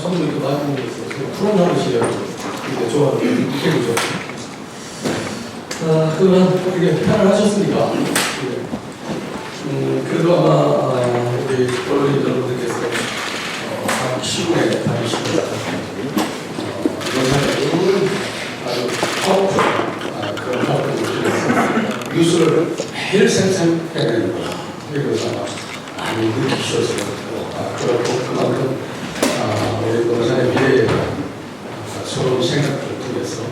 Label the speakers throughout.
Speaker 1: 처음 이렇게 많이 있어서 프로 나오시려고 이렇게 좋아하는 느낌이죠. 그러면 이렇게 편을 하셨으니까 그래도 아마 우리 언론인 여러분들께서 한 시국에 다니시는 이런 사람들은 아주 파워풀한 그런 활동을 뉴스를 매일 생산해내는 거예요. 그래서 아마 많이 느끼셔서 그렇고 그만큼 우리 노사의 미래에 새로운 생각들을 통해서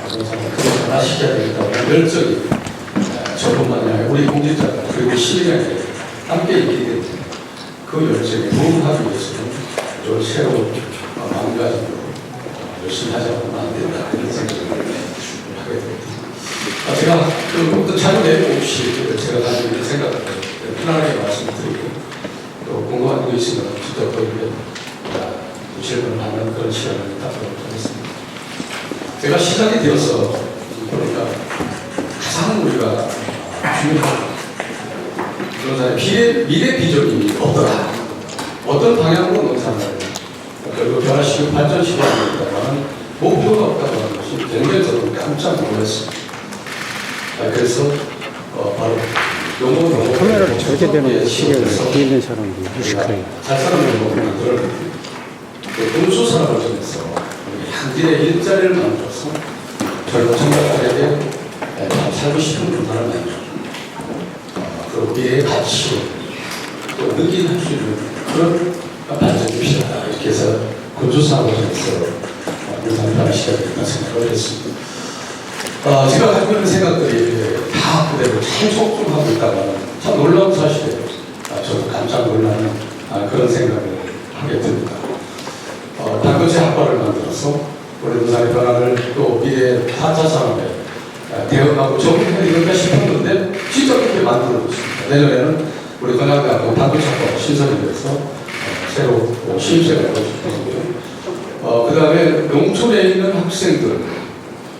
Speaker 1: 노사가 크게 변화시켜야 되겠다는 열정이 저뿐만이 아니라 우리 공직자들 그리고 시민에게 함께 있기 때문에 그 열정에 부응하기 위해서는 좀 새로운 마음가짐으로 열심히 하지 않으면 안 된다 이런 생각을 하게 됩니다. 제가 그 어떤 자료 내용 없이 제가 가지고 있는 생각을 편안하게 말씀드리고 또 궁금한 거 있으면 직접 거기에 질문을 하는 그런 시간을 갖도록 하겠습니다. 제가 시작이 되어서 보니까 가장 우리가 중요한 그런 사람의 미래 비전이 없더라. 어떤 방향으로 농산을 결국 변화시키고 발전시켜야 되겠다는 목표가 없다고 하는 것이 굉장히 저도 깜짝 놀랐습니다. 그래서 바로
Speaker 2: 카메라를 저렇게 되는 시계를 뒤에 있는 사람이 무식해요.
Speaker 1: 잘 살아보는 그런 군수산업을 통해서 한길의 일자리를 만들어서 젊은 청년들에게 살고 싶은 문화를 만들고 그리고 미래의 가치 또 느끼는 수 있는 그런 발전이 필요하다. 이렇게 해서 군수산업을 통해서 문화를 변화시켜야 되겠다 생각을 했습니다. 제가 가지고 있는 생각들이 다 그대로 잘 적중하고 있다가 참 놀라운 사실이에요. 저도 깜짝 놀라는 그런 생각을 하게 됩니다. 단거치 학과를 만들어서 우리 노사의 변화를 또 미래의 4차 산업에 대응하고 적응해야 되는가 싶었는데 진짜 그렇게 만들어졌습니다. 내년에는 우리 건양대학교 단거치 학과가 신설이 돼서 새로 신입생을 거주거든요. 그 다음에 농촌에 있는 학생들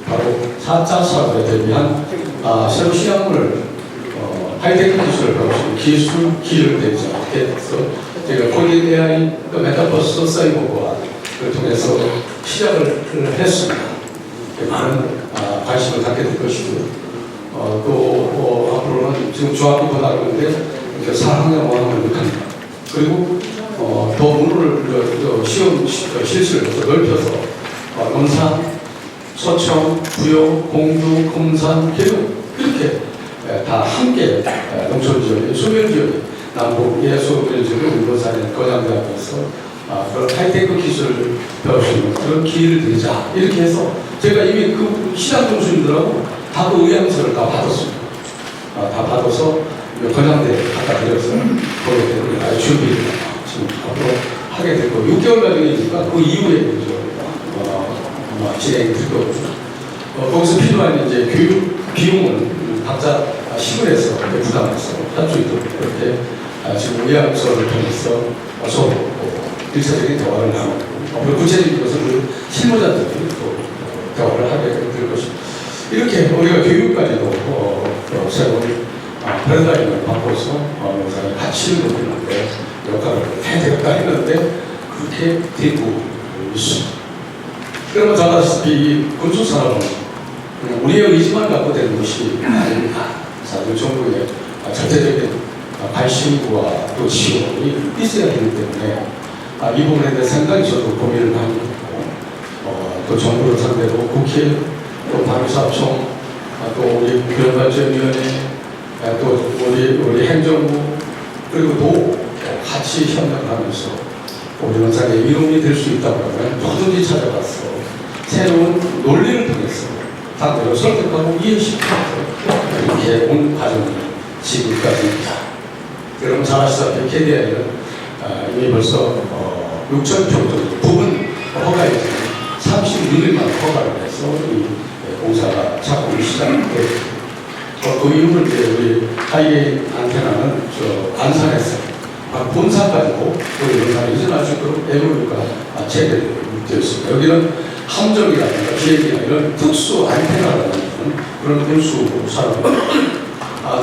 Speaker 1: 바로 4차 산업에 대비한 새로 시학문을 하이테크 기술을 배울 수 있는 기술 기회를 되지 않게 해서 제가 코딩 AI, 메타버스, 사이버과를 통해서 시작을 했습니다. 많은 관심을 갖게 될 것이고요. 또 앞으로는 지금 중학교 고등학교인데 4학년 5학년을 합니다. 그리고 더 문을 시험 실시를 넓혀서 논산, 서청, 부여, 공주, 금산, 계룡 이렇게 다 함께 농촌 지역에 소멸 지역에 남북의 소멸 지역에 운동산에 건양대학교에서 그런 하이테크 기술을 배울 수 있는 그런 기회를 드리자 이렇게 해서 제가 이미 그 시장 교수님들하고 다 그 의향서를 다 받았습니다. 다 받아서 건양대에 갖다 드려서 거기에 준비를 지금 앞으로 하게 됐고 6개월 과정이니까 그 이후에 진행이 될 거고요. 거기서 필요한 이제 교육 비용은 각자 시군에서 부담해서 할 수 있도록 이렇게 지금 의향서를 통해서 서로 일차적인 대화를 나누고 앞으로 구체적인 것은 실무자들이 또 대화를 하게 될 것입니다. 이렇게 우리가 교육까지도 새로운 패러다임을 바꿔서 농사의 가치를 높이는데 역할을 해야 되겠다 했는데 그렇게 되고 있습니다. 그러면 잘 아시다시피 이 군수산업은 우리의 의지만 갖고 되는 것이 아닙니다. 사실 정부의 전체적인 관심과 또 지원이 있어야 되기 때문에 이 부분에 대해 상당히 저도 고민을 많이 했고 또 정부를 상대로 국회, 또 방위사업청, 또 우리 교육발전위원회, 또 우리 행정부 그리고 또 같이 협력을 하면서 우리 원장의 이론이 될 수 있다고 하면 누구든지 찾아가서 새로운 논리를 통해서 상대를 설득하고 이해시켜서 이렇게 온 과정이 지금까지입니다. 여러분 잘 아시다시피 KDI는 이미 벌써 6,000평 정도 부분 허가에 36일만 허가를 해서 이 공사가 착공이 시작됐고 그 이후는 이제 우리 하이게인 안테나는 안산에서 본사까지도 우리 원산에 이전할 수 있도록 MOU가 체결되어 있습니다. 여기는 함정이라든가 기획이나 이런 특수 안테나라는 그런 운수 산업입니다.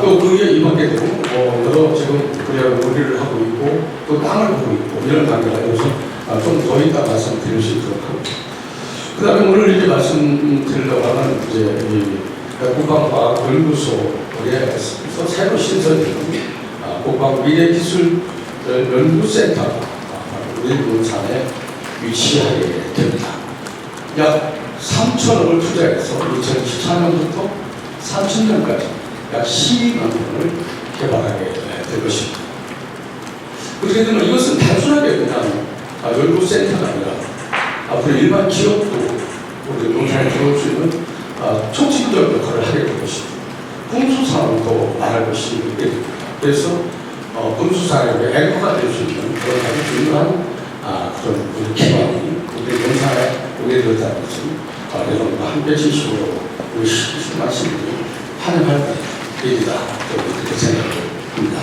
Speaker 1: 또 그게 이 밖에도 여러 지금 우리가 논의를 하고 있고 또 땅을 보고 있고 이런 관계가 있어서 좀 더 이따 말씀드릴 수 있도록 합니다. 그 다음에 오늘 이제 말씀드리려고 하는 이제 이 국방과학연구소에서 새로 신설된 국방미래기술연구센터가 우리 논산에 위치하게 됩니다. 약 3천억을 투자해서 2014년부터 30년까지 약 12만 원을 개발하게 될 것입니다. 그렇게 되면 이것은 단순하게 그냥 연구센터가 아니라 앞으로 일반 기업도 우리 농산에 들어올 수 있는 촉진적 역할을 하게 될 것입니다. 군수산업도 말할 것이 있게 됩니다. 그래서 군수산업의 앵커가 될 수 있는 그런 아주 중요한 그런 우리 기반이 우리 농산에 오게 되었다는 것은 여러분과 함께 진심으로 우리 말씀드리고 환영할 일이다. 그렇게 생각합니다.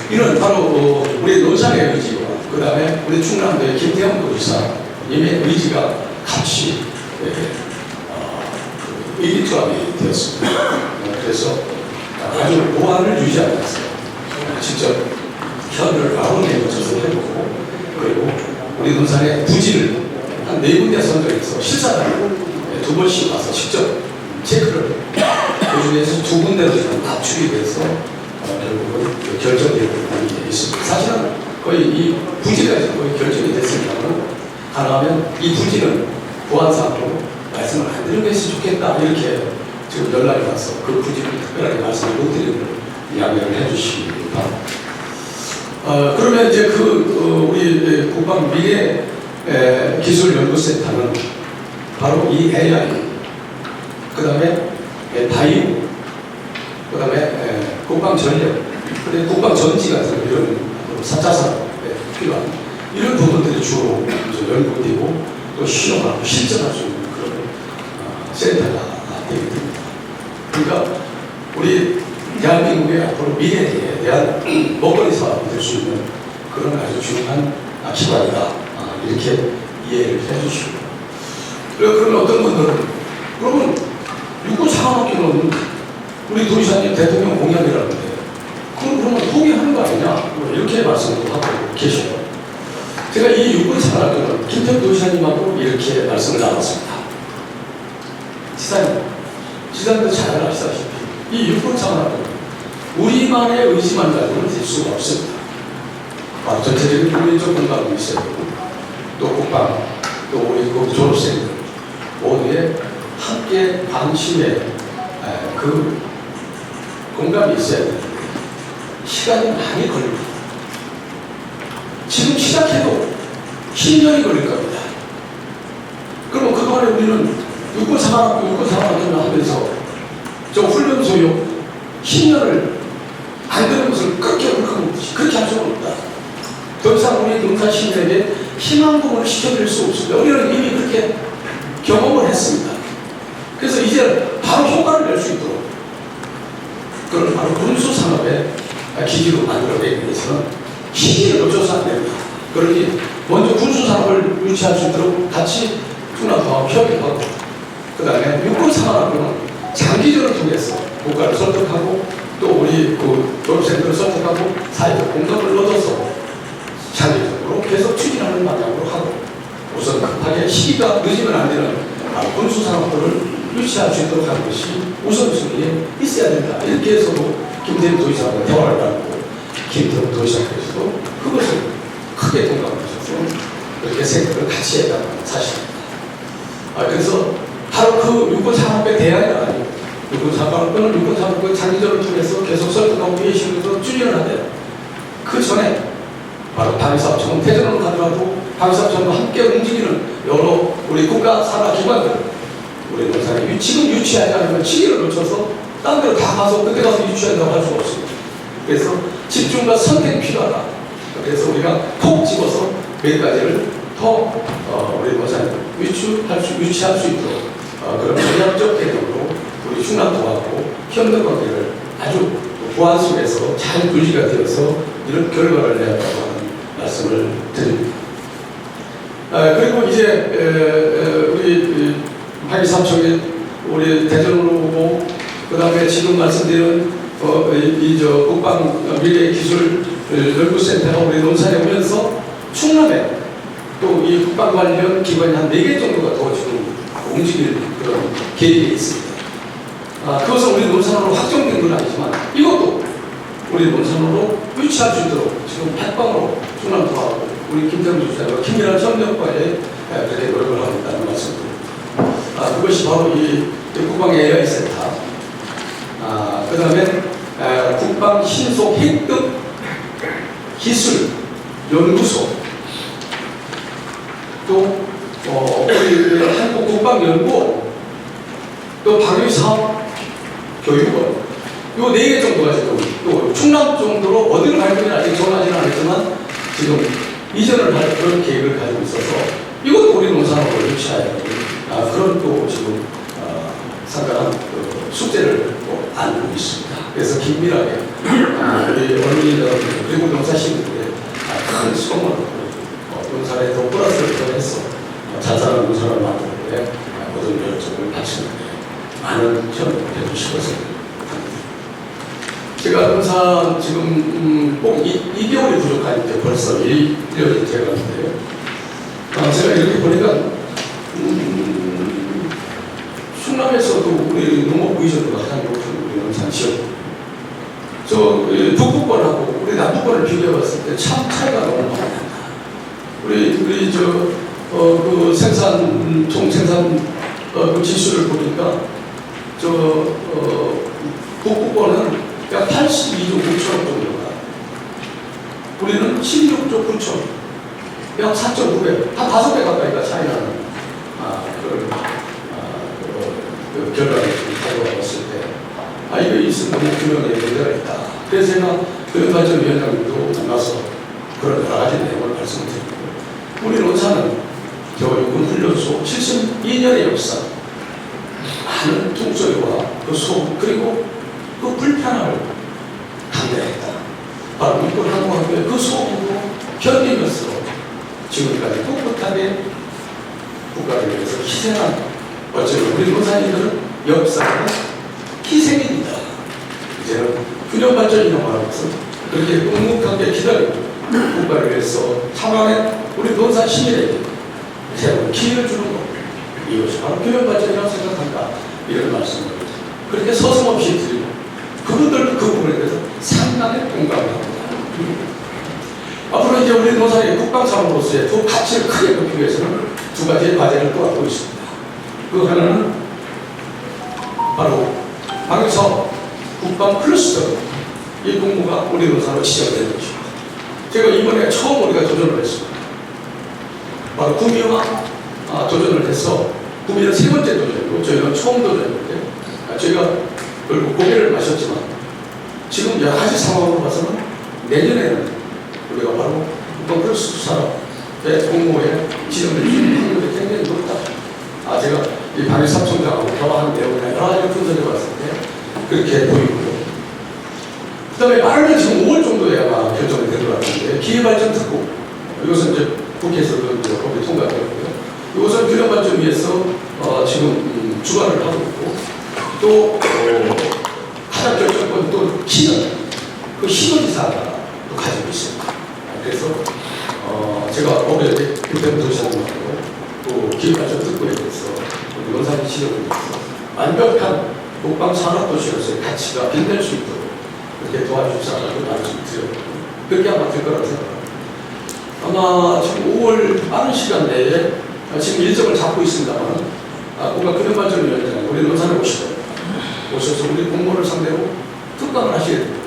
Speaker 1: 이는 바로 우리 논산의 의지와 그 다음에 우리 충남도의 김태형 도지사님의 의지가 같이 의기투합이 되었습니다. 그래서 아주 보안을 유지하면서 직접 현을 아우르에 거쳐서 해보고 그리고 우리 논산의 부지를 한 4군데 선정해서 실사단을 2번씩 와서 직접 체크를 그 중에서 2군데로 압축이 돼서 결국은 결정되고 있습니다. 사실은 거의 이 부지가 거의 결정이 됐습니다만 가능하면 이 부지는 보안상으로 말씀을 안 드리는 게 좋겠다 이렇게 지금 연락이 와서 그 부지를 특별하게 말씀을 못 드리는 이야기를 해주시기 바랍니다. 그러면 이제 우리 국방 미래 기술연구센터는 바로 이 AI, 그 다음에 바이오, 그 다음에 국방 전력, 그리고 국방 전지 같은 이런 4차 산업에 필요한 이런 부분들이 주로 연구되고 또 실험하고 실전할 수 있는 그런 센터가 되게 됩니다. 그러니까 우리 대한민국의 앞으로 미래에 대한 먹거리 사업이 될 수 있는 그런 아주 중요한 기관이다. 이렇게 이해를 해주시고. 그러면 어떤 분들은 그러면 육군사관학교는 우리 도지사님 대통령 공약이라는데 그러면 포기하는 거 아니냐? 이렇게 말씀도 하고 계셔요. 제가 이 육군사관학교는 김태형 도지사님하고 이렇게 말씀을 나눴습니다. 지사님도 잘 아시다시피 이 육군사관학교는 우리만의 의지만 가지고는 될 수가 없습니다. 전체적인 국민적 공감이 있어야 되고 또 국방, 또 우리 졸업생들 모두의 함께 관심의 그 공감이 있어야 되는데 시간이 많이 걸립니다. 지금 시작해도 10년이 걸릴 겁니다. 그러면 그동안에 우리는 육군사관학교를 하면서 저 훈련 소요 10년을 안 되는 것을 그렇게 할 수는 없다. 더 이상 우리 농산 시민에게 희망고문을 시켜드릴 수 없습니다. 우리는 이미 그렇게 경험을 했습니다. 그래서 이제 바로 효과를 낼 수 있도록 그걸 바로 군수산업의 기지로 만들어내기 위해서는 시기를 놓쳐서 안 됩니다. 그러니 먼저 군수산업을 유치할 수 있도록 같이 충남도하고 협의하고 그 다음에 육군사관학교는 장기전을 통해서 국가를 설득하고 또 우리 졸업생들을 설득하고 사회적 공감을 얻어서 장기적으로 계속 추진하는 방향으로 하고 우선 급하게 시기가 늦으면 안 되는 군수산업들을 유치할 수 있도록 하는 것이 우선순위에 있어야 된다. 이렇게 해서도 김태형 도지사와 대화를 나누고 김태형 도지사께서도 그것을 크게 동감하셔서 그렇게 생각을 같이 했다는 사실입니다. 그래서 바로 그 육군산업의 대안이 아니고 육군사관학교는 육군사관학교 장기전을 통해서 계속 설득하고 예시로서 추진을 하되 그 전에 바로 방위사업청은 대전으로 가더라도 방위사업청과 함께 움직이는 여러 우리 국가 산하 기관들 우리 농산에 지금 유치하지 않으면 시기를 놓쳐서 딴 데로 다 가서 그때 가서 유치한다고 할 수가 없습니다. 그래서 집중과 선택이 필요하다. 그래서 우리가 콕 집어서 몇 가지를 더 우리 농산에 유치할 수 있도록 그런 전략적 개념으로 우리 충남도하고 협력관계를 아주 보안 속에서 잘 유지가 되어서 이런 결과를 내었다고 하는 말씀을 드립니다. 그리고 이제 우리 하기삼청에 우리 대전으로 오고 그 다음에 지금 말씀드린 국방 미래기술 연구센터가 우리 논산에 오면서 충남에 또 이 국방 관련 기관이 한 4개 정도가 더 지금 움직일 그런 계획이 있습니다. 그것은 우리 논산으로 확정된 건 아니지만 이것도 우리 논산으로 유치할 수 있도록 지금 백방으로 충남 도하고 우리 김태훈 주지사와 김민환 협력과에 그렇게 노력을 하고 있다는 말씀드립니다. 그것이 바로 이 국방 AI 센터, 그 다음에 국방 신속 획득 기술 연구소, 또 우리 한국 국방연구원, 또 방위사업 교육원, 요 4개 정도가 지금 또 충남 정도로 어디로 갈 건지 아직 정하지는 않았지만 지금 이전을 할 그런 계획을 가지고 있어서 이것도 우리 논산으로 유치해야 되는 그런 또 지금 상당한 숙제를 또 안고 있습니다. 그래서 긴밀하게 우리 어린이 여러분 그리고 농사 시민들의 큰 수고를 논산에 더 플러스를 더해서 자잘한 논산을 만드는데 모든 열정을 바치는데 많은 협력을 해주실 것을 제가 논산 지금 꼭 2개월이 부족하니까 벌써 1년이 돼가는데요. 제가 이렇게 보니까 충남에서도 우리 농업 의존도가 가장 높은 우리 논산 지역. 북부권하고 우리 남부권을 비교해봤을 때 참 차이가 너무 많이 난다. 우리 그 생산 총생산 그 지수를 보니까 북부권은 약 82조 9천억 정도가, 우리는 16조 9천, 약 4.9배, 한 5배 가까이가 차이 나는 그 결과를 가져왔을 때, 이거 있으면 너무 분명히 문제가 있다. 그래서 제가 교육발전위원장님도 만나서 그런 여러 가지 내용을 말씀드리고, 우리 논산은 육군훈련소 72년의 역사, 많은 통솔과 그 소음, 그리고 그 불편함을 감내했다. 바로 육군항공학교의 그 소음으로 견디면서 지금까지 꿋꿋하게 국가를 위해서 희생한, 어쩌면 우리 논산인들은 역사의 희생입니다. 이제는 균형발전이라고 하는 것은 그렇게 묵묵하게 기다리고 국가를 위해서 참여한 우리 논산 시민에게 새로운 기회를 주는 것, 이것이 바로 균형발전이라고 생각한다. 이런 말씀을 그렇게 서슴없이 드리고, 그분들도 그 부분에 대해서 상당히 공감을 합니다. 앞으로 이제 우리 논산의 국방사업으로서의 두 가치를 크게 높이기 위해서는 2가지의 과제를 또 갖고 있습니다. 그 하나는 바로 방위사업 국방 클러스터, 이 공모가 우리 논산으로 지정되는 것입니다. 제가 이번에 처음 우리가 도전을 했습니다. 바로 구미와 도전을 해서, 구미는 3번째 도전이고 저희가 처음 도전인데, 저희가 결국 고개를 마셨지만 지금 여러 가지 상황으로 봐서는 내년에는 우리가 바로 국방 클러스터 산업의 공모에 지정될 수 있는 확률이 굉장히 높다. 제가 이 방위사업청장하고 대화한 내용이나 여러 가지를 분석해 봤을 때 그렇게 보이고요. 그 다음에 빠르면 지금 5월 정도에 아마 결정이 될 것 같은데, 기회발전 특구, 이것은 이제 국회에서도 법이 통과되었고요. 이것은 균형발전 위해서 지금 주관을 하고 있고, 또 가장 결정권 또 신원, 그 신원이사가 또 가지고 있습니다. 그래서 제가 어제 김태훈 도시장님하고 또 기회발전 특구에 대해서 우리 논산이 지역을 위해서 완벽한 국방산업도시로서의 가치가 빛날 수 있도록 그렇게 도와주시라고 말씀드렸고, 그렇게 아마 될 거라고 생각합니다. 아마 지금 5월 빠른 시간 내에 지금 일정을 잡고 있습니다만, 국가균형발전위원장 우리 논산에 오셔서 우리 공무원을 상대로 특강을 하시게 됩니다.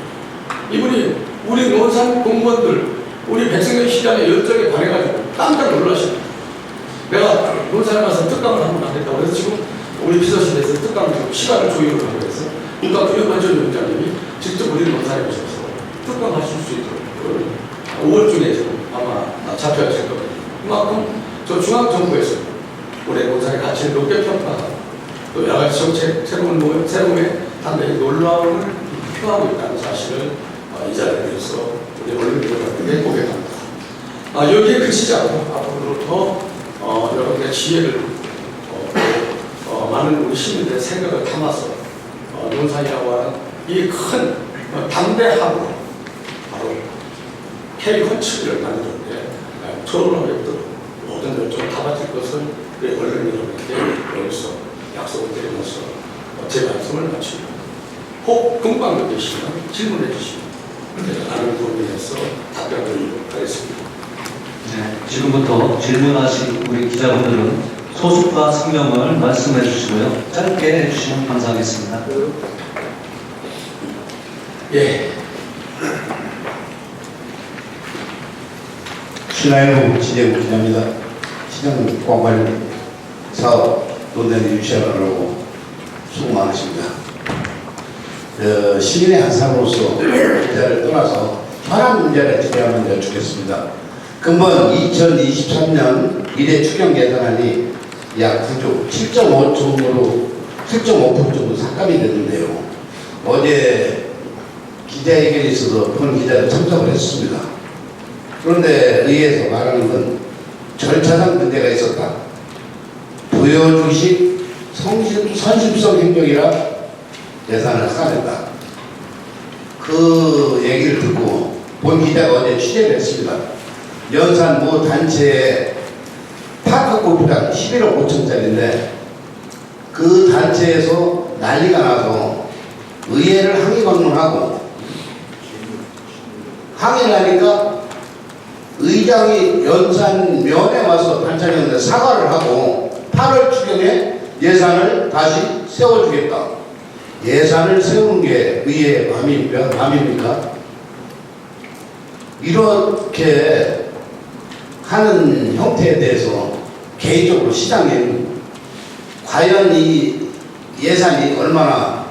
Speaker 1: 이분이 우리 논산 공무원들, 우리 백성의 시장에 열정에 반해가지고 깜짝 놀라십니다. 내가 논산에 가서 특강을 하면 안 됐다고 해서 지금 우리 비서실에서 특강 시간을 조율을 하고 해서 국가균형발전위원장님이 직접 우리 논산에 오셔서 특강하실 수 있도록 5월 중에 지금 아마 잡혀질 겁니다. 그만큼 저 중앙정부에서 우리 논산의 가치를 높게 평가하고 또 여러 가지 정책, 새로움의 단계의 놀라움을 표하고 있다는 사실을 이 자리에서 우리 언론들한테 고백합니다. 여기에 그치지 않고 앞으로 더 여러분의 지혜를 많은 우리 시민들의 생각을 담아서 논산이라고 하는 이 큰 담대하고 바로 K 헌츠를 만드는데 토론하겠던 모든 열정 다 바칠 것을 우리 언론 여러분께 여기서 약속을 드리면서 제 말씀을 마칩니다. 혹 궁금한 것 계시면 질문해 주시면 제가 나를 도움해서 답변을 드리도록 하겠습니다.
Speaker 3: 네, 지금부터 질문하신 우리 기자분들은 소속과 성명을 말씀해 주시고요. 짧게 해주시면 감사하겠습니다.
Speaker 1: 예.
Speaker 4: 신화일보 지재국 기자입니다. 시장 관리 사업 논의를 유치하려고 수고 많으십니다. 시민의 한 사람으로서 기자를 떠나서 현안 문제를 제기하면 여쭙겠습니다. 근본 2023년 미래 추경 예산안이 약 9조 7.5% 정도 삭감이 됐는데요. 어제 기자회견에 있어서 본 기자도 참석을 했습니다. 그런데 의회에서 말하는 건 절차상 문제가 있었다. 부여주식 선심성 행정이라 예산을 삭감했다. 그 얘기를 듣고 본 기자가 어제 취재를 했습니다. 연산 모 단체에 파크 골프장 11억 5천짜리인데 그 단체에서 난리가 나서 의회를 항의 방문하고 항의를 하니까 의장이 연산 면에 와서 단체장한테 사과를 하고 8월 추경에 예산을 다시 세워주겠다. 예산을 세우는 게 의회의 맘입니까? 이렇게 하는 형태에 대해서 개인적으로 시장에 과연 이 예산이 얼마나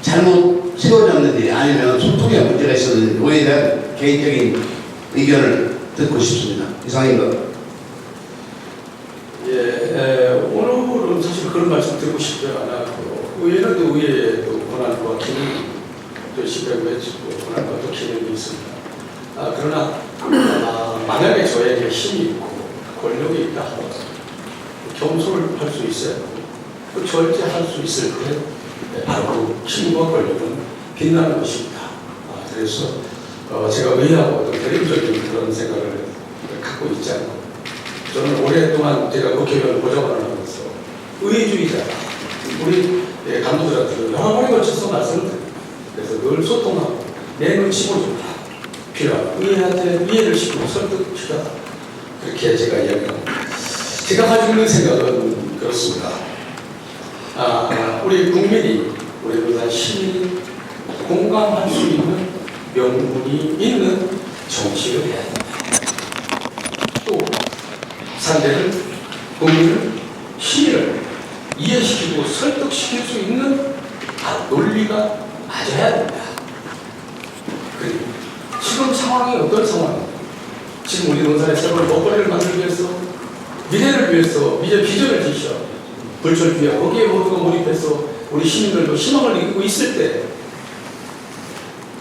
Speaker 4: 잘못 세워졌는지 아니면 소통에 문제가 있었는지 그에 대한 개인적인 의견을 듣고 싶습니다. 이상입니다.
Speaker 1: 오늘은 사실 그런 말씀 드리고 싶지 않았고 의회는 또 의회의 또 권한과 기능이 또 시대구해지고 권한과 또 기능이 있습니다. 그러나 만약에 저에게 힘이 있고 권력이 있다 하더라도 겸손을 할 수 있어야 하고 또 절제할 수 있을 때 바로 그 힘과 권력은 빛나는 것입니다. 그래서 제가 의회하고 어떤 대립적인 그런 생각을 갖고 있지 않고 저는 오랫동안 제가 국회의원 보좌관을 하면서 의회주의자다. 우리 간부들한테 여러 번에 걸쳐서 말씀을 드립니다. 그래서 늘 소통하고 내 눈치 보여준다. 필요하다. 의회한테 이해를 시키고 설득시켜라. 그렇게 제가 이야기합니다. 제가 가지고 있는 생각은 그렇습니다. 우리 국민이, 우리 모든 시민이 공감할 수 있는 명분이 있는 정치를 해야 된다. 또 상대를, 국민을, 시민을 이해시키고 설득시킬 수 있는 논리가 맞아야 된다. 그리고 지금 상황이 어떤 상황입니까? 지금 우리 논산의 새로운 먹거리를 만들기 위해서 미래를 위해서 미래 비전을 제시하고 불철주야 거기에 모두가 몰입해서 우리 시민들도 희망을 느끼고 있을 때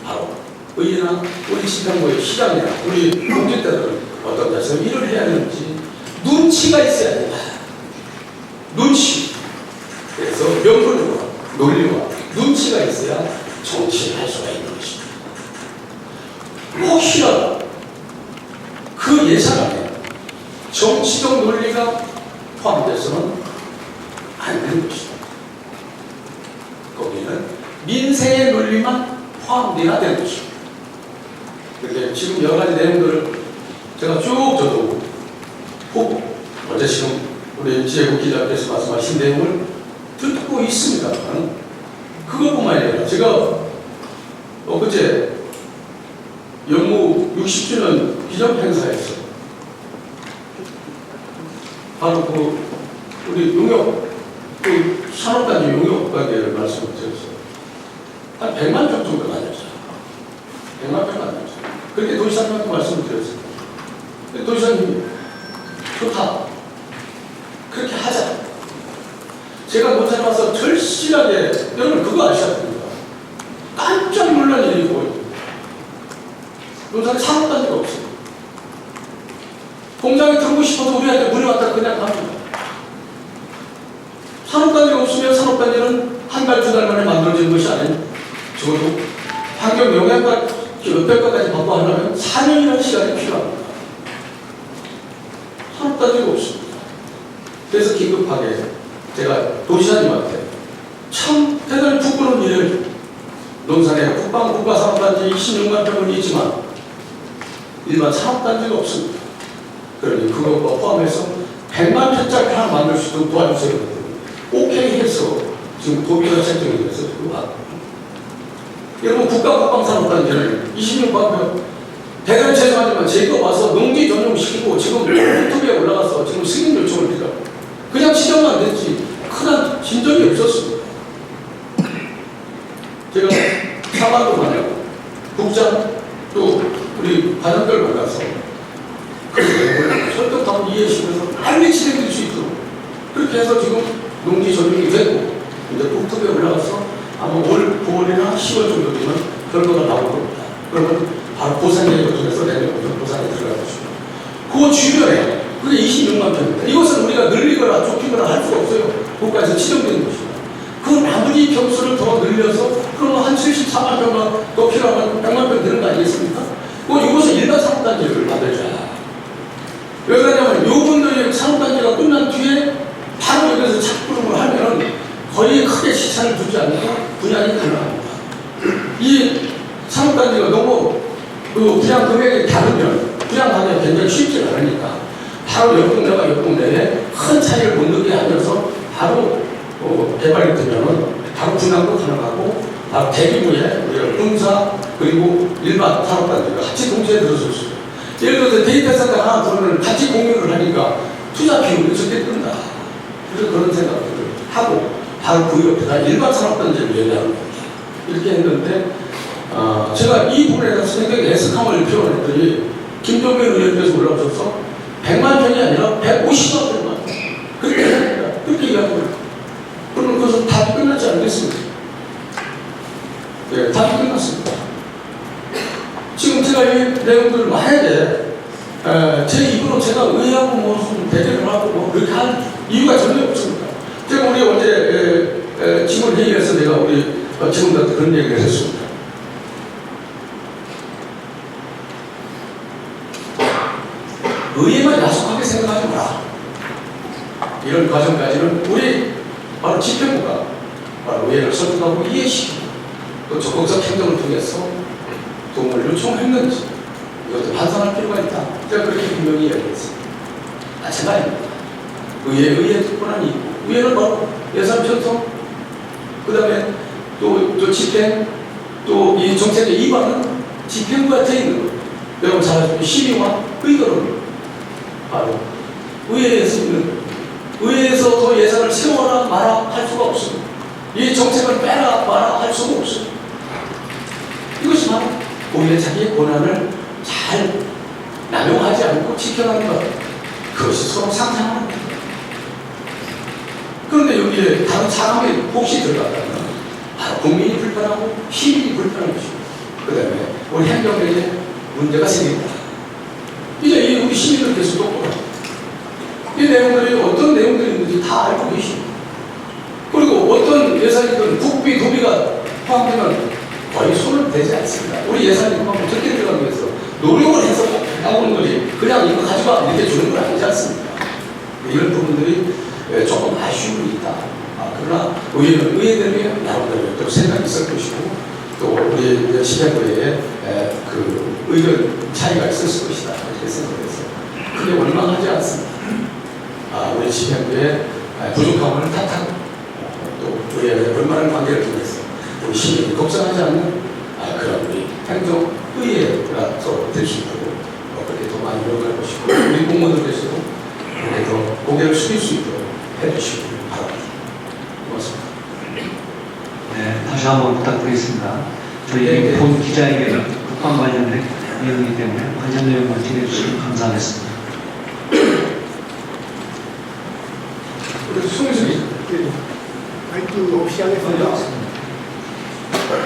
Speaker 1: 바로 의회나 우리 지방부의 시장이나 우리 공직자들은 어떤 데서 일을 해야 되는지 눈치가 있어야 된다. 눈치. 그래서 명분과 논리와 눈치가 있어야 정치를 할 수가 있는 것입니다. 혹시라도 그 예산안에 정치적 논리가 포함돼서는 안 되는 것입니다. 거기는 민생의 논리만 포함되어야 되는 것입니다. 그런데 지금 여러 가지 내용들을 제가 쭉 저도 보고 어제 지금 우리 지혜국 기자께서 말씀하신 내용을 듣고 있습니다. 그것뿐만 아니라 제가 엊그제 영무 60주년 기념행사에서 바로 우리 용역, 산업단지 용역 가게를 말씀을 드렸어요. 한 100만 평 정도 나뉘었어요. 100만 평 나뉘었어요. 그렇게 도지사님한테 말씀을 드렸어요. 도지사님이 좋다. 그렇게 하자. 제가 논산에 와서 절실하게, 여러분 그거 아셔야 됩니다. 깜짝 놀란 일이 보여요. 논산에 산업단지가 없어요. 공장에 들어오고 하고 싶어도 우리한테 문이 왔다 그냥 갑니다. 산업단지가 없으면 산업단지는 한 달, 두 달 만에 만들어진 것이 아닌 적어도 환경 영향과 역별과까지 바꿔하려면 4년이라는 시간이 필요합니다. 산업단지가 없습니다. 그래서 긴급하게 제가 도지사님한테 참 대단히 부끄러운 일을 논산에 국방국가산업단지 26만 평은 있지만 일반 산업단지가 없습니다. 그러니 그것과 포함해서 100만 평짜리 하나 만들 수 있도록 도와주세요. 오케이 해서 지금 도비가 책정이 돼서 여러분 국가국방산업단지를 26만 평 대단히 죄송하지만 제가 와서 농지 전용시키고 지금 유튜브에 올라가서 지금 승인 요청을 드려요. 그냥 지정만 됐지 큰 진전이 없었습니다. 제가 사관도 만나고 국장 또 우리 관원들 만나서 그 내용을 설득하고 이해시켜서 빨리 진행될 수 있도록 그렇게 해서 지금 농지 전용이 되고 이제 국토부에 올라가서 아마 올 9월이나 10월 정도 되면 결과가 나올 겁니다. 그러면 바로 보상계획을 통해서 내년부터 보상에 들어갈 것입니다. 그 주변에 그게 26만 평입니다. 이것은 우리가 늘리거나 좁히거나 할 수가 없어요. 국가에서 지정된 것입니다. 그 나머지 평수를 더 늘려서 그러면 한 74만 평만 더 필요하면 100만 평 되는 거 아니겠습니까? 이것은 일반 산업단지를 만들자. 왜 그러냐면 요분들이 산업단지가 끝난 뒤에 바로 여기서 착부름을 하면 거의 크게 시차를 두지 않고 분양이 가능합니다. 이 산업단지가 너무 그 분양 금액이 다르면 분양하기가 굉장히 쉽지 않으니까 바로 옆 동네가 옆 동네에 큰 차이를 못 느끼게 하면서 바로 개발이 되면은 바로 분양도 가능하고 바로 대규모의 우리가 군사 그리고 일반 산업단지가 같이 동시에 들어설 수 있어요. 예를 들어서 데이터 센터 하나 들어오면 같이 공유를 하니까 투자 비용이 적게 든다. 그래서 그런 생각을 하고 바로 그 옆에다 일반 산업단지를 얘기하는 겁니다. 이렇게 했는데 제가 이 부분에 대해서 굉장히 애석함을 표현했더니 김종민 의원께서 올라오셔서 100만 평이 아니라 150만 평만 그렇게 합니다. 그렇게 이야기합니다. 그러면 그것은 답이 끝났지 않겠습니까? 네, 답이 끝났습니다. 지금 제가 이 내용들을 만약에 제 입으로 제가 의하고 무슨 대결을 하고 뭐 그렇게 할 이유가 전혀 없습니다. 제가 우리 어제 직원 회의에서 내가 우리 직원들한테 그런 얘기를 했습니다. 의회만 야속하게 생각하지 마라. 이런 과정까지는 우리 바로 집행부가 바로 의회를 설득하고 이해시키고 또 적극적 행동을 통해서 도움을 요청했는지 이것도 반성할 필요가 있다. 제가 그렇게 분명히 이야기했습니다. 마찬가지입니다. 의회 특권이 있고 의회는 바로 예산 편성 그 다음에 또 집행 또 이 정책의 이반은 집행부가 되어 있는 거예요. 여러분 잘 아시죠? 심의와 의결은 바로 의회에서 있는 거예요. 의회에서 더 예산을 세워라 마라 할 수가 없습니다. 이 정책을 빼라 마라 할 수가 없습니다. 이것이 바로 오히려 자기의 권한을 잘 남용하지 않고 지켜가는 것. 그것이 서로 상상하는 겁니다. 그런데 여기에 다른 사람이 혹시 들어갔다면 바로 국민이 불편하고 시민이 불편한 것입니다. 그 다음에 우리 행정력에 문제가 생깁니다. 이제 이 우리 시민들께서 똑똑합니다. 이 내용들이 어떤 내용들이 있는지 다 알고 계십니다. 그리고 어떤 예산이든 국비, 도비가 포함되면 거의 손을 대지 않습니다. 우리 예산이 그만큼 적게 들어가기 위해서 노력을 해서 나오는 거지 그냥 이거 가져가 이렇게 주는 건 아니지 않습니까? 이런 부분들이 조금 아쉬움이 있다. 그러나 의회들이 나름대로 또 생각이 있을 것이고 또 우리 시장부에 그 의견 차이가 있을 것이다. 이렇게 생각해서 크게 원망하지 않습니다. 우리 시장부의 부족함을 탓하고 또 우리의 얼마나 관계를 통해서 우리 시민이 걱정하지 않는 그런 우리 행정의회가 될 수 있도록 그렇게 더 많이 노력할 것이고 우리 공무원들께서도 그렇게 더 고개를 숙일 수 있도록 해주시기 바랍니다. 고맙습니다.
Speaker 3: 네, 다시 한번 부탁드리겠습니다. 저희 본 기자에게는 국방 관련된 내용이기 때문에 관련 내용을 드려주시면 감사하겠습니다.
Speaker 1: 송수기
Speaker 5: 마이크 없이 하겠습니다.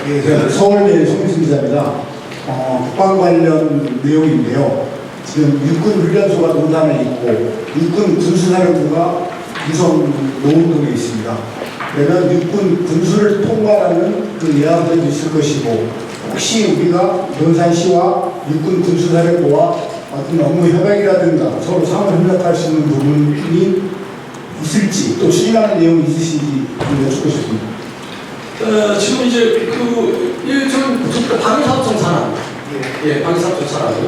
Speaker 5: 예, 제가 서울대 송희승 기자입니다. 국방 관련 내용인데요. 지금 육군 훈련소가 논산에 있고 육군 군수사령부가 위성 노원동에 있습니다. 그러면 육군 군수를 통과하는 그 예하분도 있을 것이고 혹시 우리가 논산시와 육군 군수사령부와 어떤 업무 협약이라든가 서로 상호 협력할 수 있는 부분이 있을지 또 추진하는 내용이 있으신지 좀 여쭙고 싶습니다.
Speaker 1: 지금 이제 저는 방위사업청 산하, 방위사업청 산하고요.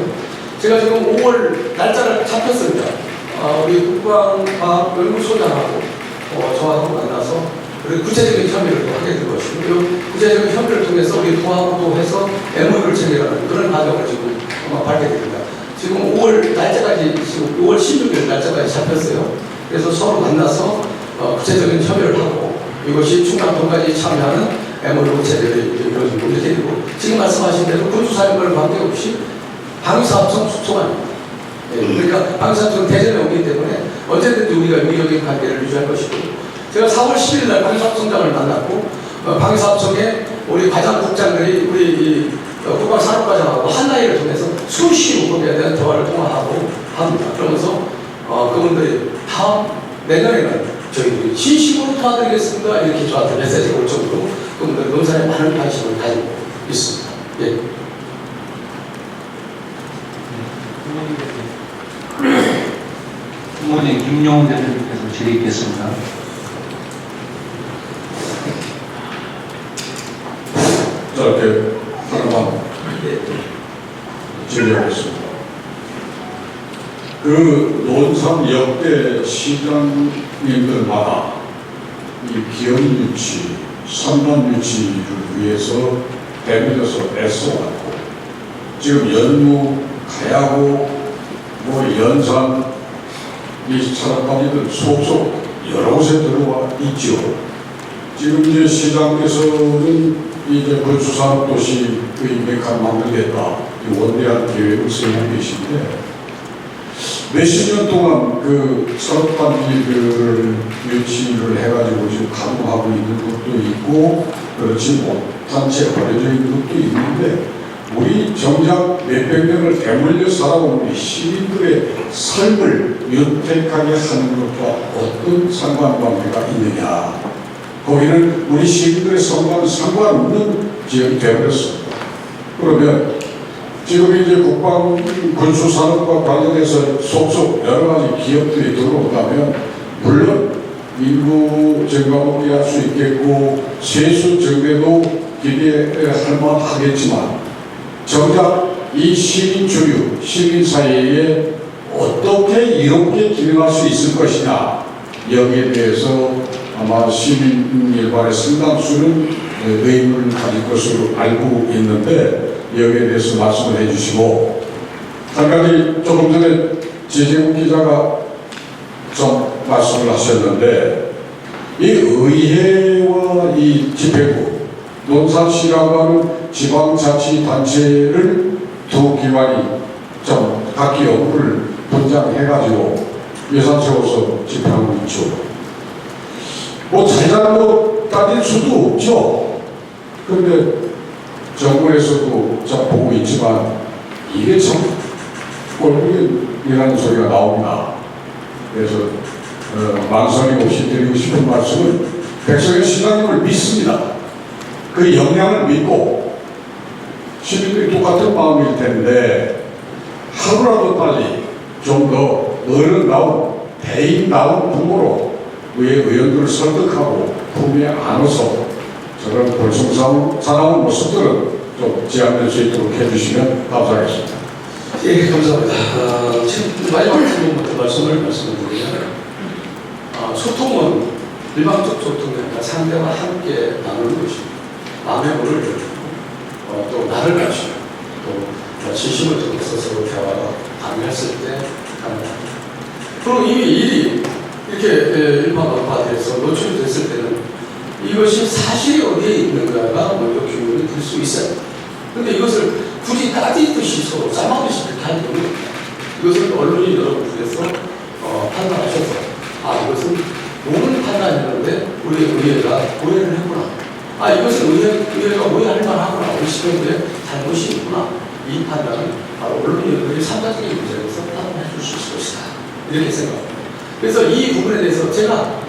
Speaker 1: 제가 지금 5월 날짜를 잡혔습니다. 우리 국방과학연구소장하고 저하고 만나서 그리고 구체적인 협의를 또 하게 될 것이고, 그 구체적인 협의를 통해서 우리 도하고도 해서 MOU를 체결하는 그런 과정을 지금 아마 밟게 됩니다. 지금 5월 날짜까지, 지금 5월 16일 날짜까지 잡혔어요. 그래서 서로 만나서 구체적인 협의를 하고 이것이 충남도까지 참여하는 MOU 체결이 이루어지고 이렇게 되고, 지금 말씀하신 대로 군수사령부를 관계없이 방위사업청 숙소입니다. 그러니까 방위사업청 대전에 오기 때문에 언제든지 우리가 유기적인 관계를 유지할 것이고, 제가 4월 10일 날 방위사업청장을 만났고 방위사업청에 우리 과장국장들이 우리 국방산업과장하고 한나이를 통해서 수시 우법에 대한 대화를 통화하고 합니다. 그러면서 그분들이 다음 내년에는 저희들이 진심으로 도와드리겠습니다 이렇게 저한테 메시지가 올 정도로 그분들 논산에 많은 관심을 가지고 있습니다. 예.
Speaker 3: 부모님 김용훈 대표님께서 질의있겠습니다.
Speaker 6: 짧게 하나만 질의하겠습니다. 그 논산 역대 시장님들마다 이 기업 유치, 산업 유치를 위해서 대면에서 애써왔고, 지금 연무, 가야고, 연산, 이 산업단지들 속속 여러 곳에 들어와 있죠. 지금 이제 시장에서는 이제 건축산업도시의 메카를 만들겠다, 원대한 계획을 세우고 계신데, 몇십 년 동안 그 산업단지들을 유치를 해가지고 지금 가동하고 있는 것도 있고, 그렇지 못한 채 버려져 있는 것도 있는데, 우리 정작 몇백 년을 대물려 살아온 우리 시민들의 삶을 윤택하게 하는 것과 어떤 상관관계가 있느냐. 거기는 우리 시민들의 삶과는 상관없는 지역이 되어버렸습니다. 그러면 지금 이제 국방 군수산업과 관련해서 속속 여러 가지 기업들이 들어온다면, 물론 인구 증가도 기할 수 있겠고 세수 증대도 기대할 만하겠지만, 정작 이 시민 주류, 시민 사회에 어떻게 이롭게 기능할 수 있을 것이냐, 여기에 대해서 아마 시민 일반의 상당수는 의문을 가질 것으로 알고 있는데, 여기에 대해서 말씀을 해주시고, 한 가지 조금 전에 지재훈 기자가 좀 말씀을 하셨는데, 이 의회와 이 집행부, 논산시라고 하는 지방자치단체를 두 기관이 좀 각기 업무를 분장해가지고 예산 세워서 집행하고 있죠. 잘잘못 따질 수도 없죠. 그런데 정부에서도 참 보고 있지만 이게 참 꼴불이라는 소리가 나옵니다. 그래서 망설임 없이 드리고 싶은 말씀은, 백석현 시장님을 믿습니다. 그 역량을 믿고 시민들이 똑같은 마음일 텐데, 하루라도 빨리 좀 더 어른다운 대인다운 부모로 의회 의원들을 설득하고 품에 안아서 저런 불성사나운 모습들은 좀 제한될 수 있도록 해주시면 감사하겠습니다.
Speaker 1: 예, 감사합니다. 지금 마지막 질문부터 말씀드리면, 소통은 일방적 소통이 아니라 상대와 함께 나누는 것입니다. 남의 물을 열고 또 나를 맞추고 또 진심을 통해서 서로 대화가 가능했을 때 가능합니다. 그리고 이미 일이 이렇게 일반화돼서 노출이 됐을 때는 이것이 사실이 어디에 있는가가 먼저 규명이 될 수 있어요. 그런데 이것을 굳이 따지듯이 서로 싸마듯이 그렇게 하는 경우는, 이것은 언론이 여러분들께서 판단하셔서 이것은 옳은 판단이었는데 우리 의회가 오해를 했구나. 이것은 의회가 오해할 만하구나. 우리 시민들의 잘못이 있구나. 이 판단은 바로 언론인들이 삼각적인 문제로서 답을 해줄 수 있을 것이다. 이렇게 생각합니다. 그래서 이 부분에 대해서 제가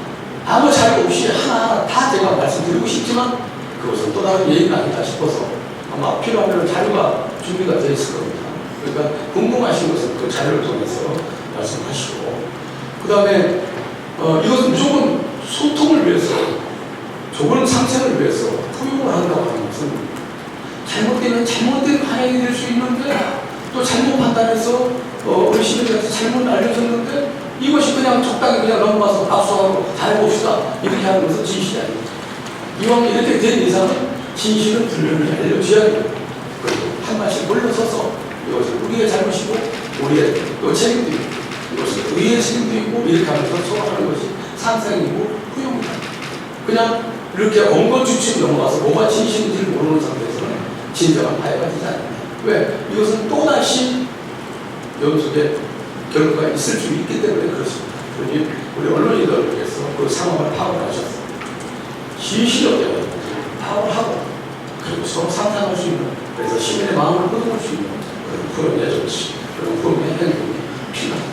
Speaker 1: 아무 자료 없이 하나하나 다 제가 말씀드리고 싶지만 그것은 또 다른 예의가 아니다 싶어서 아마 필요하면 자료가 준비가 되어 있을 겁니다. 그러니까 궁금하신 것은 그 자료를 통해서 말씀하시고 그 다음에 이것은 무조건 소통을 위해서 좋은 상생을 위해서 포용을 한다고 하는 것은 잘못되면 잘못된 방향이 될 수 있는데 또 잘못 판단해서 우리 시민들한테 잘못 알려졌는데 이것이 그냥 적당히 그냥 넘어가서 압수하고 잘해봅시다 이렇게 하는 것은 진실이 아닙니다. 이왕 이렇게 된 이상은 진실은 분명히 알려줘야 됩니다. 그리고 한 발씩 물러서서 이것은 우리의 잘못이고 우리의 또 책임도 있고 이것은 우리의 책임도 있고 이렇게 하면서 소화하는 것이 상생이고 후용입니다. 그냥 이렇게 엉거주춤 넘어가서 뭐가 진실인지를 모르는 상태에서는 진정한 파해가 되지 않습니다. 왜? 이것은 또다시 연속의 결과가 있을 수 있기 때문에 그렇습니다. 그러니 우리 언론인들께서 그 상황을 파악을 하셔서 진실하게 파악을 하고 그리고 서로 상상할 수 있는 그래서 시민의 마음을 끌어올 수 있는 그런 프로그램의 정치, 그런 프로그램의 행동이 필요하다.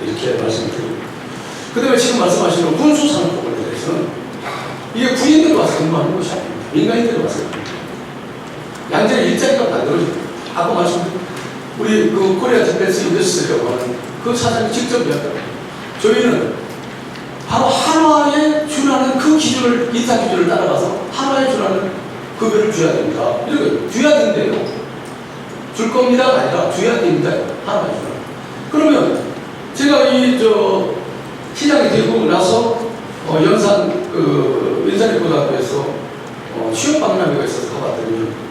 Speaker 1: 이렇게 말씀드립니다. 그 다음에 지금 말씀하시는 군수산업 부분에 대해서는 이게 군인들이 와서 근무하는 것이 아닙니다. 민간인들이 와서 양질의 일자리가 만들어집니다. 아까 말씀드린 우리 그 코리아 디펜스 인더스트리라고 하는 그 사장이 직접 이야기합니다. 저희는 바로 한화에 준하는 그 기준을, 인사 기준을 따라가서 한화에 준하는 급여를 줘야 됩니다. 이렇게 줘야 된대요. 줄 겁니다가 아니라 줘야 됩니다. 한화에 준하는. 그러면 제가 시장이 되고 나서 연산 인사대고등학교에서 취업 박람회가 있어서 가봤더니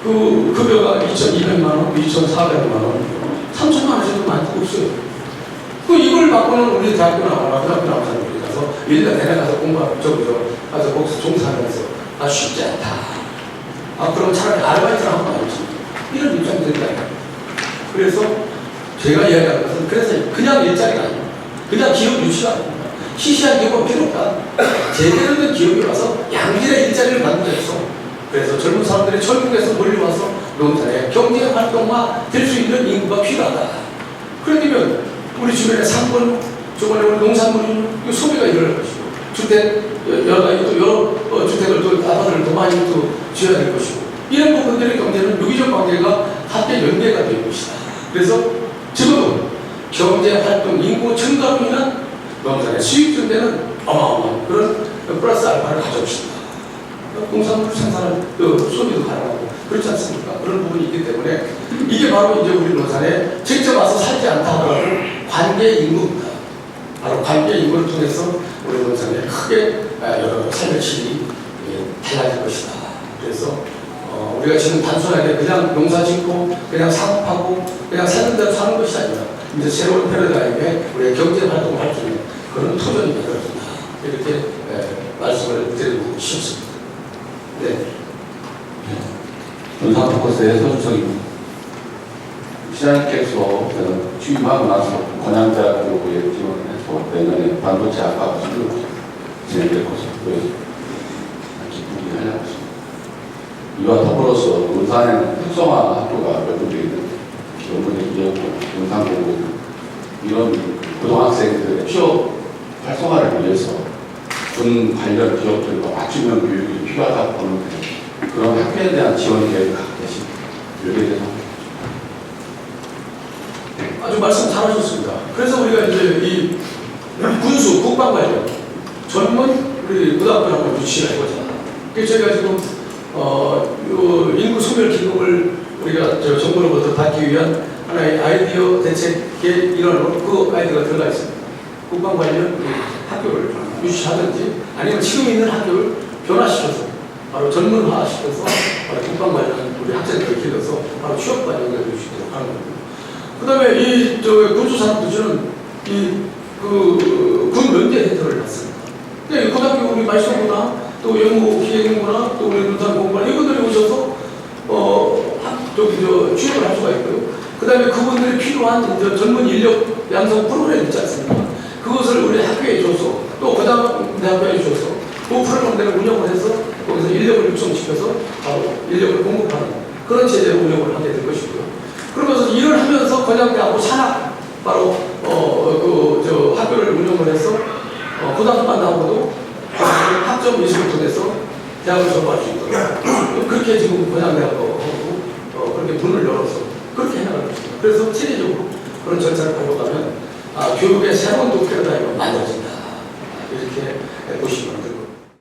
Speaker 1: 그 급여가 2,200만 원, 2,400만 원, 3,000만 원 정도 많이 없어요. 이걸 받고는 우리 대학교 나오거나 고등학교 나온 사람들이 가서 1년 내내 가서 공부하고 가서 거기서 종사하면서 쉽지 않다. 그럼 차라리 아르바이트를 하고 나오지. 이런 입장이 된다. 그래서 제가 이야기하는 것은 그래서 그냥 일자리가 아닙니다. 그냥 기업 유치가 아닙니다. 시시한 기업은 필요 없다. 제대로 된 기업이 와서 양질의 일자리를 만들어서 그래서 젊은 사람들이 철국에서 몰려와서 농산에 경제 활동화 될 수 있는 인구가 필요하다. 그러면 우리 주변에 상권, 저번에 우리 농산물이 소비가 일어날 것이고 주택, 여러 가지 또 여러 주택을 또 아파트를 더 많이 또 지어야 될 것이고 이런 부분들의 경제는 유기적 관계가 함께 연계가 될 것이다. 그래서 지금은 경제 활동 인구 증가로 인한 농산의 수익 증대는 어마어마한 그런 플러스 알파를 가져옵니다. 농산물 생산을 소비도 가능하고 그렇지 않습니까? 그런 부분이 있기 때문에 이게 바로 이제 우리 농산에 직접 와서 살지 않다 하더라도 관계 인구입니다. 바로 관계 인구를 통해서 우리 농산에 크게 여러 삶의 질이 달라질 것이다. 그래서 우리가 지금 단순하게 그냥 농사 짓고 그냥 상업하고 그냥 사는 대로 사는 것이 아니라 이제 새로운 패러다임에 우리의 경제 활동을 할 수 있는 그런 토전이 되어진다. 이렇게 말씀을 드리고 싶습니다. 네.
Speaker 7: 연산 포커스의 서주석입니다. 시장님께서 취임하고 나서 권양자 교육에 지원을 해서 내년에 반도체 학과 수료를 진행될 것으로 기쁘게 하려고 합니다. 이와 더불어서 논산에는 특성화 학교가 몇 군데 있는데 연구대 기업고, 연산고급 이런 고등학생들의 취업 활성화를 위해서 군 관련 기업들과 맞춤형 교육이 필요하다고 보는데 그런 학교에 대한 지원 계획을 갖고 계십니다. 여기에 대해서
Speaker 1: 아주 말씀 잘하셨습니다. 그래서 우리가 이제 이 군수 국방 관련 전문 우리 고등학교를 한번 유치할 거잖아. 그래서 저희가 지금 인구 소멸 기금을 우리가 정부로부터 받기 위한 하나의 아이디어 대책의 일환으로 그 아이디어가 들어가 있습니다. 국방 관련 학교를 유치하든지 아니면 지금 있는 학교를 변화시켜서 바로 전문화시켜서 바로 국방 관련 우리 학생들을 길러서 바로 취업과 연결될 수 있도록 하는 겁니다. 그 다음에 이 군수산업부지는 군 면제 혜택을 받습니다. 그러니까 고등학교 우리 말씀구나 또 연구 기획연구나 또 우리 논산 공부나 이분들이 오셔서 취업을 할 수가 있고요. 그 다음에 그분들이 필요한 전문 인력 양성 프로그램 있지 않습니까? 그것을 우리 학교에 줘서 또 고등대학교에 줘서 그 프로그램들을 운영을 해서 거기서 인력을 육성시켜서 바로 인력을 공급하는 그런 제도를 운영을 하게 될 것이고요. 그러면 일을 하면서 건양대하고 산학 바로 학교를 운영을 해서 고등학교만 나오고도 학점 이수를 통해서 대학을 졸업할 수 있도록 그렇게 지금 건양대하고 그렇게 문을 열어서 그렇게 해나가고 있습니다. 그래서 체계적으로 그런 절차를 밟아가면 교육의 새로운 도피라다이가 만들어진다 이렇게 보시면 됩니다.